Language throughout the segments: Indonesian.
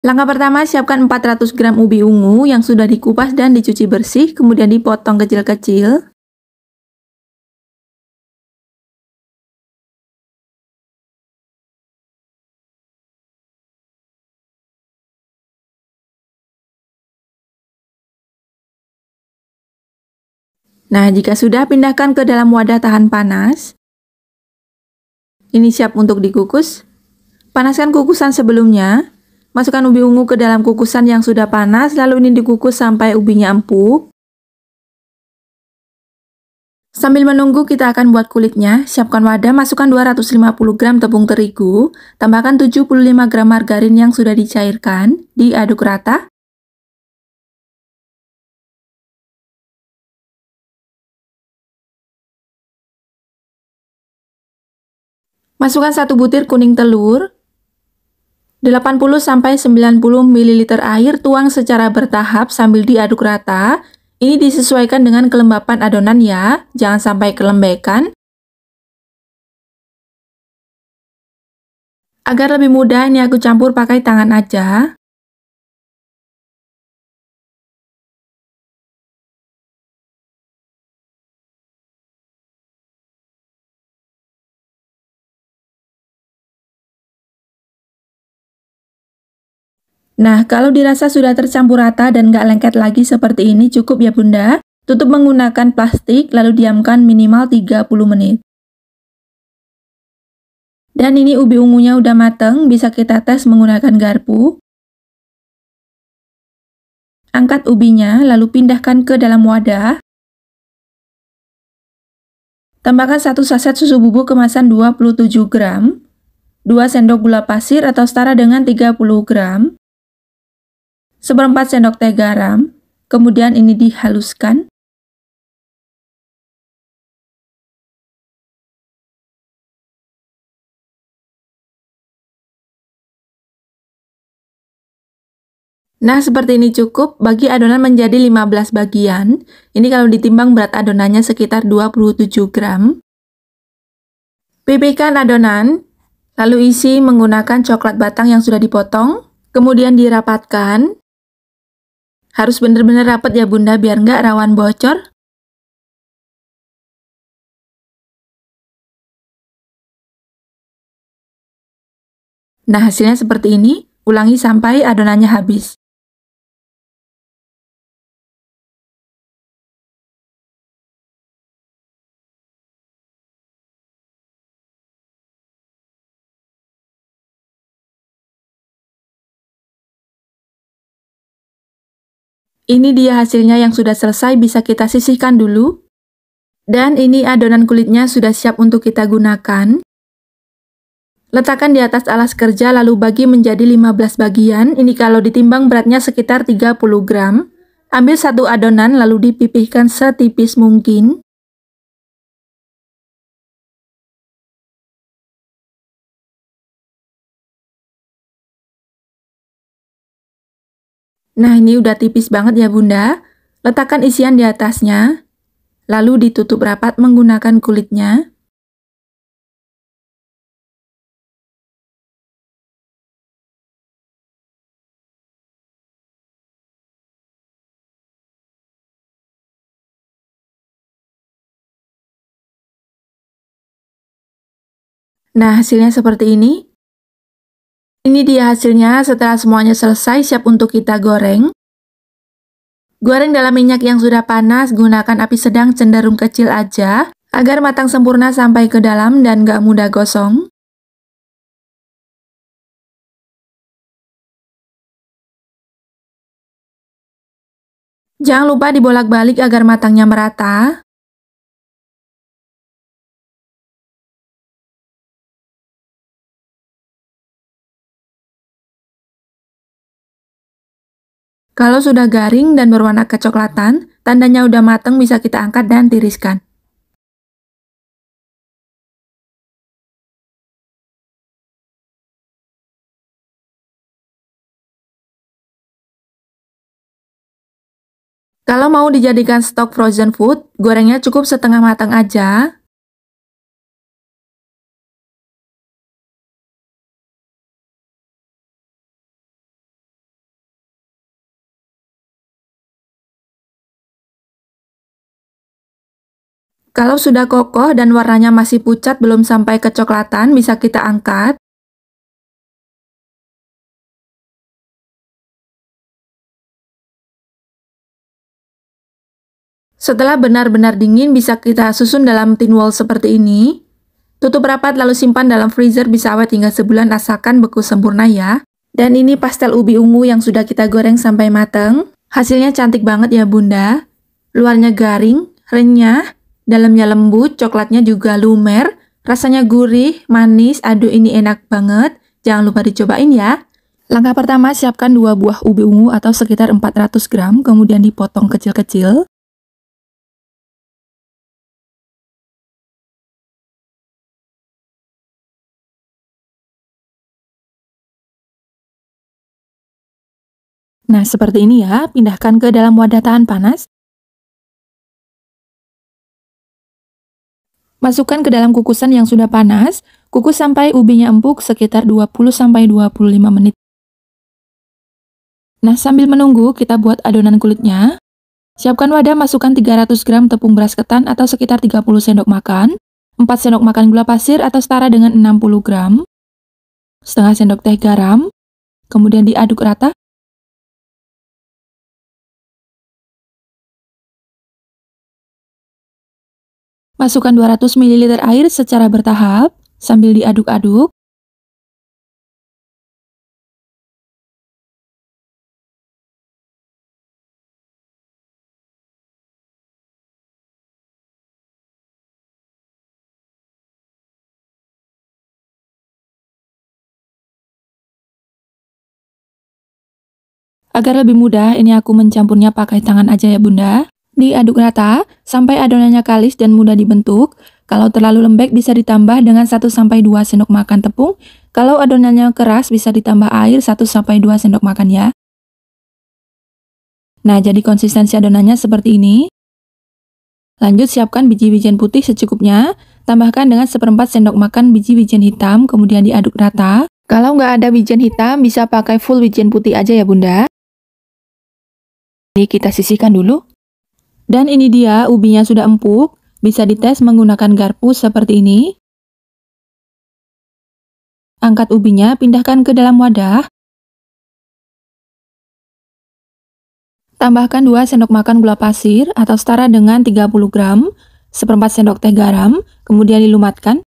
Langkah pertama, siapkan 400 gram ubi ungu yang sudah dikupas dan dicuci bersih, kemudian dipotong kecil-kecil. Nah, jika sudah, pindahkan ke dalam wadah tahan panas. Ini siap untuk dikukus. Panaskan kukusan sebelumnya. Masukkan ubi ungu ke dalam kukusan yang sudah panas, lalu ini dikukus sampai ubinya empuk. Sambil menunggu, kita akan buat kulitnya. Siapkan wadah, masukkan 250 gram tepung terigu, tambahkan 75 gram margarin yang sudah dicairkan, diaduk rata. Masukkan 1 butir kuning telur, 80-90 ml air, tuang secara bertahap sambil diaduk rata. Ini disesuaikan dengan kelembapan adonan ya, jangan sampai kelembekan. Agar lebih mudah, ini aku campur pakai tangan aja. Nah, kalau dirasa sudah tercampur rata dan nggak lengket lagi seperti ini, cukup ya Bunda. Tutup menggunakan plastik, lalu diamkan minimal 30 menit. Dan ini ubi ungunya udah mateng, bisa kita tes menggunakan garpu. Angkat ubinya, lalu pindahkan ke dalam wadah. Tambahkan 1 saset susu bubuk kemasan 27 gram, 2 sendok gula pasir atau setara dengan 30 gram, seperempat sendok teh garam, kemudian ini dihaluskan. Nah, seperti ini cukup, bagi adonan menjadi 15 bagian. Ini kalau ditimbang berat adonannya sekitar 27 gram. Pipihkan adonan, lalu isi menggunakan coklat batang yang sudah dipotong, kemudian dirapatkan. Harus benar-benar rapat ya Bunda, biar nggak rawan bocor. Nah, hasilnya seperti ini, ulangi sampai adonannya habis. Ini dia hasilnya yang sudah selesai, bisa kita sisihkan dulu. Dan ini adonan kulitnya sudah siap untuk kita gunakan. Letakkan di atas alas kerja lalu bagi menjadi 15 bagian. Ini kalau ditimbang beratnya sekitar 30 gram. Ambil satu adonan lalu dipipihkan setipis mungkin. Nah, ini udah tipis banget ya Bunda. Letakkan isian di atasnya, lalu ditutup rapat menggunakan kulitnya. Nah, hasilnya seperti ini. Ini dia hasilnya setelah semuanya selesai, siap untuk kita goreng. Goreng dalam minyak yang sudah panas, gunakan api sedang cenderung kecil aja, agar matang sempurna sampai ke dalam dan gak mudah gosong. Jangan lupa dibolak-balik agar matangnya merata. Kalau sudah garing dan berwarna kecoklatan, tandanya udah mateng, bisa kita angkat dan tiriskan. Kalau mau dijadikan stok frozen food, gorengnya cukup setengah matang aja. Kalau sudah kokoh dan warnanya masih pucat belum sampai kecoklatan, bisa kita angkat. Setelah benar-benar dingin, bisa kita susun dalam tin wall seperti ini. Tutup rapat lalu simpan dalam freezer, bisa awet hingga sebulan asalkan beku sempurna ya. Dan ini pastel ubi ungu yang sudah kita goreng sampai matang. Hasilnya cantik banget ya bunda. Luarnya garing, renyah, dalamnya lembut, coklatnya juga lumer, rasanya gurih, manis, aduh ini enak banget. Jangan lupa dicobain ya. Langkah pertama, siapkan 2 buah ubi ungu atau sekitar 400 gram, kemudian dipotong kecil-kecil. Nah, seperti ini ya, pindahkan ke dalam wadah tahan panas. Masukkan ke dalam kukusan yang sudah panas, kukus sampai ubinya empuk sekitar 20-25 menit. Nah, sambil menunggu, kita buat adonan kulitnya. Siapkan wadah, masukkan 300 gram tepung beras ketan atau sekitar 30 sendok makan, 4 sendok makan gula pasir atau setara dengan 60 gram, setengah sendok teh garam, kemudian diaduk rata. Masukkan 200 ml air secara bertahap, sambil diaduk-aduk. Agar lebih mudah, ini aku mencampurnya pakai tangan aja ya bunda. Diaduk rata, sampai adonannya kalis dan mudah dibentuk. Kalau terlalu lembek bisa ditambah dengan 1-2 sendok makan tepung. Kalau adonannya keras bisa ditambah air 1-2 sendok makan ya. Nah, jadi konsistensi adonannya seperti ini. Lanjut siapkan biji-bijian putih secukupnya. Tambahkan dengan 1/4 sendok makan biji-bijian hitam, kemudian diaduk rata. Kalau nggak ada bijian hitam, bisa pakai full bijian putih aja ya bunda. Ini kita sisihkan dulu. Dan ini dia, ubinya sudah empuk. Bisa dites menggunakan garpu seperti ini. Angkat ubinya, pindahkan ke dalam wadah. Tambahkan 2 sendok makan gula pasir atau setara dengan 30 gram, 1/4 sendok teh garam, kemudian dilumatkan.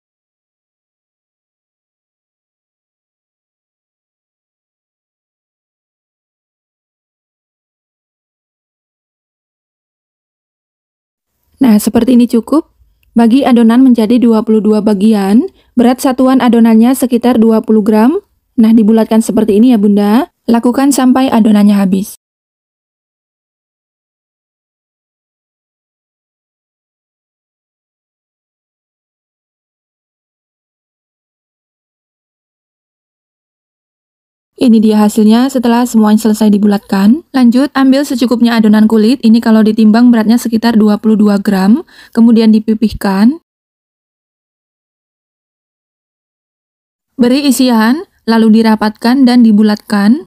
Nah, seperti ini cukup. Bagi adonan menjadi 22 bagian, berat satuan adonannya sekitar 20 gram. Nah, dibulatkan seperti ini ya bunda. Lakukan sampai adonannya habis. Ini dia hasilnya setelah semuanya selesai dibulatkan. Lanjut, ambil secukupnya adonan kulit. Ini kalau ditimbang beratnya sekitar 22 gram. Kemudian dipipihkan. Beri isian, lalu dirapatkan dan dibulatkan.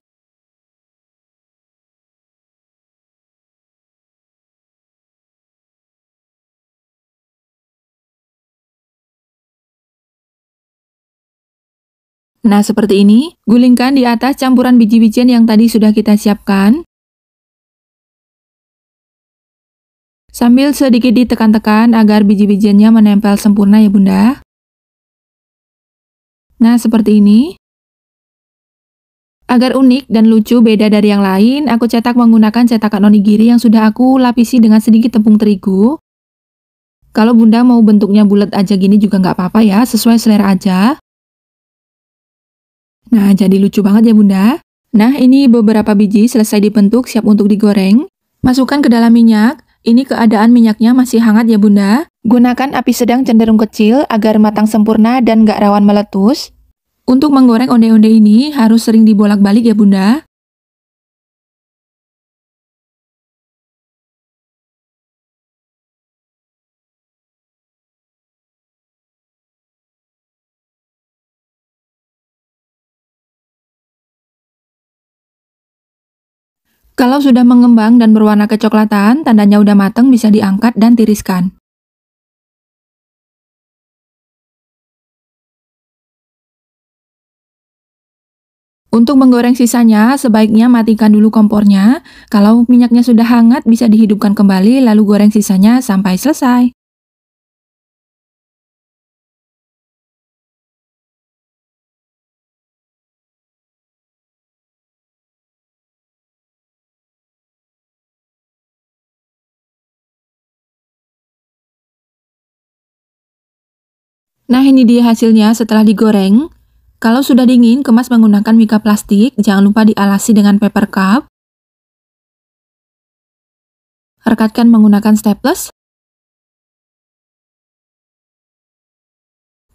Nah, seperti ini. Gulingkan di atas campuran biji-bijian yang tadi sudah kita siapkan. Sambil sedikit ditekan-tekan agar biji-bijiannya menempel sempurna ya bunda. Nah, seperti ini. Agar unik dan lucu beda dari yang lain, aku cetak menggunakan cetakan onigiri yang sudah aku lapisi dengan sedikit tepung terigu. Kalau bunda mau bentuknya bulat aja gini juga nggak apa-apa ya, sesuai selera aja. Nah, jadi lucu banget ya bunda. Nah, ini beberapa biji selesai dibentuk, siap untuk digoreng. Masukkan ke dalam minyak. Ini keadaan minyaknya masih hangat ya bunda. Gunakan api sedang cenderung kecil agar matang sempurna dan nggak rawan meletus. Untuk menggoreng onde-onde ini harus sering dibolak-balik ya bunda. Kalau sudah mengembang dan berwarna kecoklatan, tandanya udah matang, bisa diangkat dan tiriskan. Untuk menggoreng sisanya, sebaiknya matikan dulu kompornya. Kalau minyaknya sudah hangat, bisa dihidupkan kembali lalu goreng sisanya sampai selesai. Nah, ini dia hasilnya setelah digoreng. Kalau sudah dingin, kemas menggunakan mika plastik. Jangan lupa dialasi dengan paper cup. Rekatkan menggunakan staples.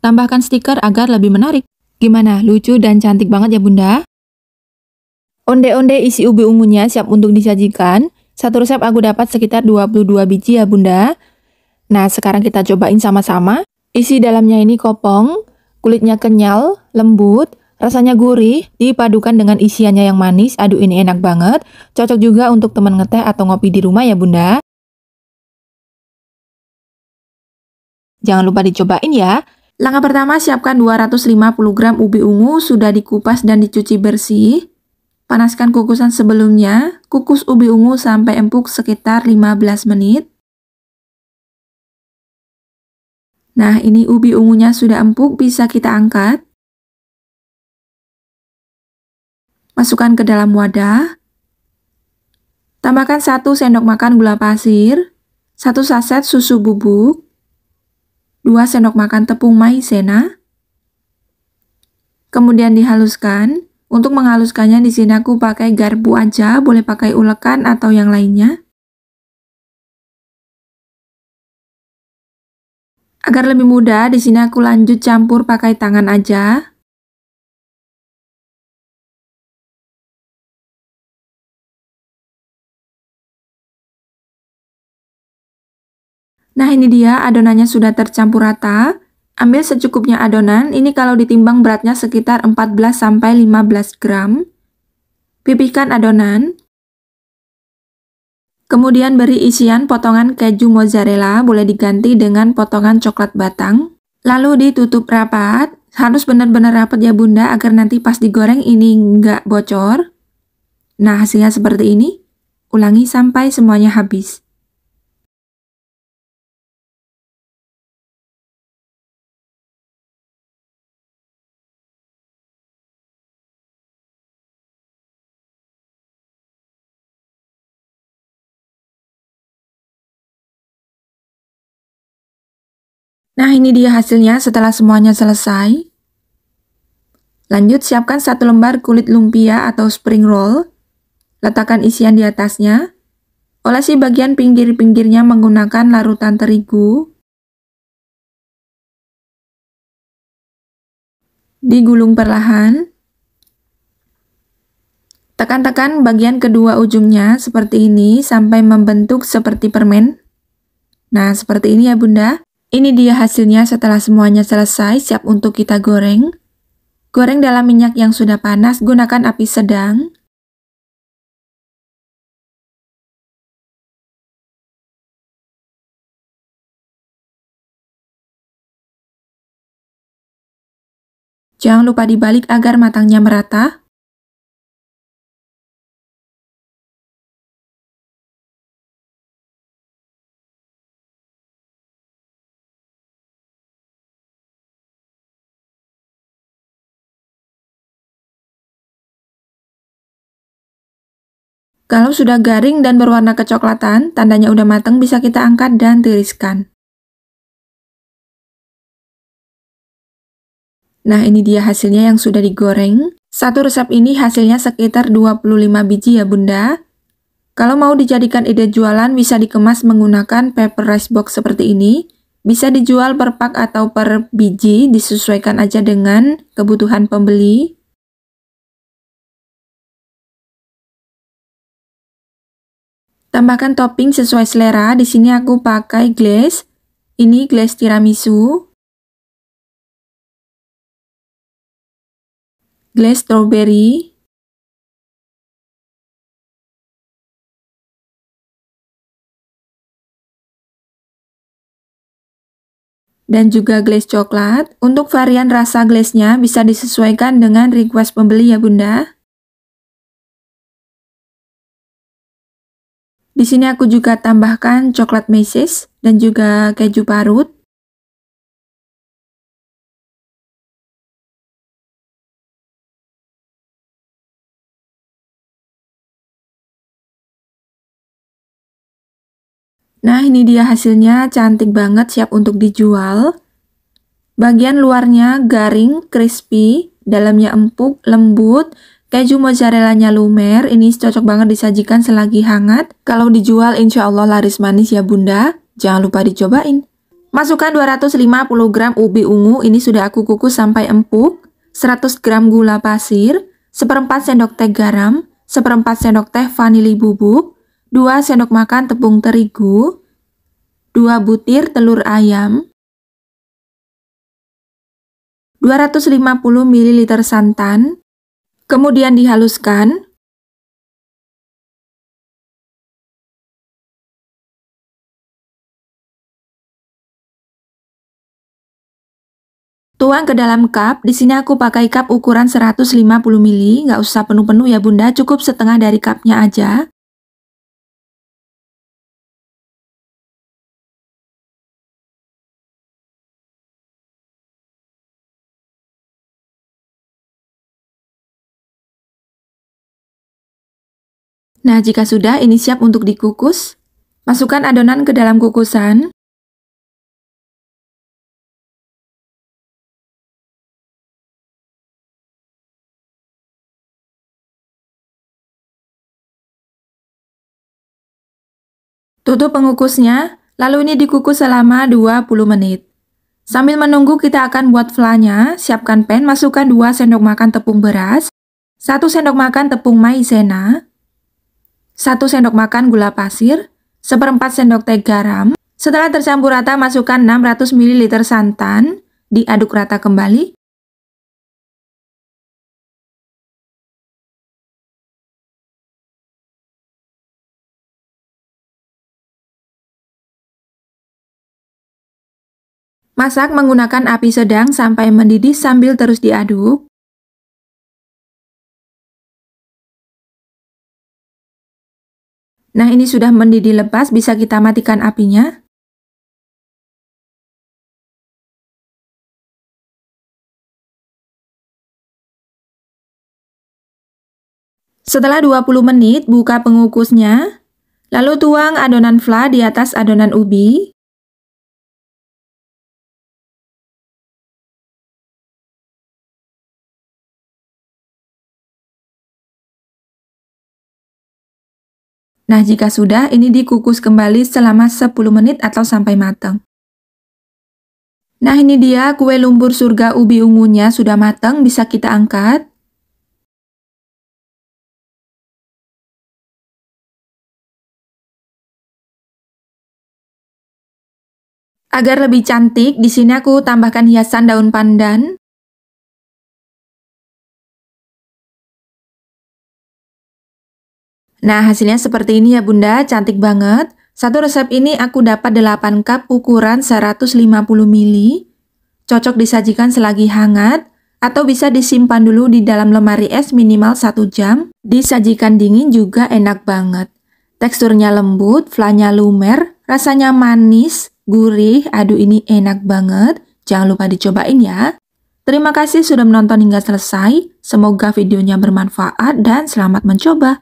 Tambahkan stiker agar lebih menarik. Gimana? Lucu dan cantik banget ya Bunda? Onde-onde isi ubi ungunya siap untuk disajikan. Satu resep aku dapat sekitar 22 biji ya Bunda. Nah, sekarang kita cobain sama-sama. Isi dalamnya ini kopong, kulitnya kenyal, lembut, rasanya gurih, dipadukan dengan isiannya yang manis. Aduh, ini enak banget. Cocok juga untuk teman ngeteh atau ngopi di rumah ya Bunda. Jangan lupa dicobain ya. Langkah pertama, siapkan 250 gram ubi ungu sudah dikupas dan dicuci bersih. Panaskan kukusan sebelumnya, kukus ubi ungu sampai empuk sekitar 15 menit. Nah, ini ubi ungunya sudah empuk, bisa kita angkat. Masukkan ke dalam wadah. Tambahkan 1 sendok makan gula pasir, 1 saset susu bubuk, 2 sendok makan tepung maizena. Kemudian dihaluskan. Untuk menghaluskannya di sini aku pakai garpu aja, boleh pakai ulekan atau yang lainnya. Agar lebih mudah, di sini aku lanjut campur pakai tangan aja. Nah, ini dia adonannya sudah tercampur rata. Ambil secukupnya adonan, ini kalau ditimbang beratnya sekitar 14-15 gram. Pipihkan adonan. Kemudian beri isian potongan keju mozzarella, boleh diganti dengan potongan coklat batang. Lalu ditutup rapat, harus benar-benar rapat ya Bunda agar nanti pas digoreng ini nggak bocor. Nah, hasilnya seperti ini. Ulangi sampai semuanya habis. Nah, ini dia hasilnya setelah semuanya selesai. Lanjut, siapkan 1 lembar kulit lumpia atau spring roll. Letakkan isian di atasnya. Olesi bagian pinggir-pinggirnya menggunakan larutan terigu. Digulung perlahan. Tekan-tekan bagian kedua ujungnya seperti ini sampai membentuk seperti permen. Nah, seperti ini ya Bunda. Ini dia hasilnya setelah semuanya selesai, siap untuk kita goreng. Goreng dalam minyak yang sudah panas, gunakan api sedang. Jangan lupa dibalik agar matangnya merata. Kalau sudah garing dan berwarna kecoklatan, tandanya udah matang, bisa kita angkat dan tiriskan. Nah, ini dia hasilnya yang sudah digoreng. Satu resep ini hasilnya sekitar 25 biji ya Bunda. Kalau mau dijadikan ide jualan, bisa dikemas menggunakan paper rice box seperti ini. Bisa dijual per pak atau per biji, disesuaikan aja dengan kebutuhan pembeli. Tambahkan topping sesuai selera. Di sini aku pakai glaze. Ini glaze tiramisu, glaze strawberry, dan juga glaze coklat. Untuk varian rasa glaze-nya bisa disesuaikan dengan request pembeli ya Bunda. Di sini aku juga tambahkan coklat meses dan juga keju parut. Nah, ini dia hasilnya, cantik banget, siap untuk dijual. Bagian luarnya garing, crispy, dalamnya empuk, lembut. Keju mozzarellanya lumer, ini cocok banget disajikan selagi hangat. Kalau dijual insya Allah laris manis ya Bunda. Jangan lupa dicobain. Masukkan 250 gram ubi ungu, ini sudah aku kukus sampai empuk. 100 gram gula pasir, 1/4 sendok teh garam, 1/4 sendok teh vanili bubuk, 2 sendok makan tepung terigu, 2 butir telur ayam, 250 ml santan, kemudian dihaluskan. Tuang ke dalam cup, di sini aku pakai cup ukuran 150 ml, nggak usah penuh-penuh ya Bunda, cukup setengah dari cupnya aja. Nah, jika sudah, ini siap untuk dikukus. Masukkan adonan ke dalam kukusan. Tutup pengukusnya, lalu ini dikukus selama 20 menit. Sambil menunggu kita akan buat flannya, siapkan pan, masukkan 2 sendok makan tepung beras, 1 sendok makan tepung maizena, 1 sendok makan gula pasir, 1/4 sendok teh garam. Setelah tercampur rata, masukkan 600 ml santan, diaduk rata kembali. Masak menggunakan api sedang sampai mendidih sambil terus diaduk. Nah, ini sudah mendidih lepas, bisa kita matikan apinya. Setelah 20 menit, buka pengukusnya. Lalu tuang adonan flan di atas adonan ubi. Nah, jika sudah, ini dikukus kembali selama 10 menit atau sampai matang. Nah, ini dia kue lumpur surga ubi ungunya sudah matang, bisa kita angkat. Agar lebih cantik, di sini aku tambahkan hiasan daun pandan. Nah, hasilnya seperti ini ya Bunda, cantik banget. Satu resep ini aku dapat 8 cup ukuran 150 ml. Cocok disajikan selagi hangat, atau bisa disimpan dulu di dalam lemari es minimal 1 jam. Disajikan dingin juga enak banget. Teksturnya lembut, flannya lumer, rasanya manis, gurih, aduh ini enak banget. Jangan lupa dicobain ya. Terima kasih sudah menonton hingga selesai. Semoga videonya bermanfaat dan selamat mencoba.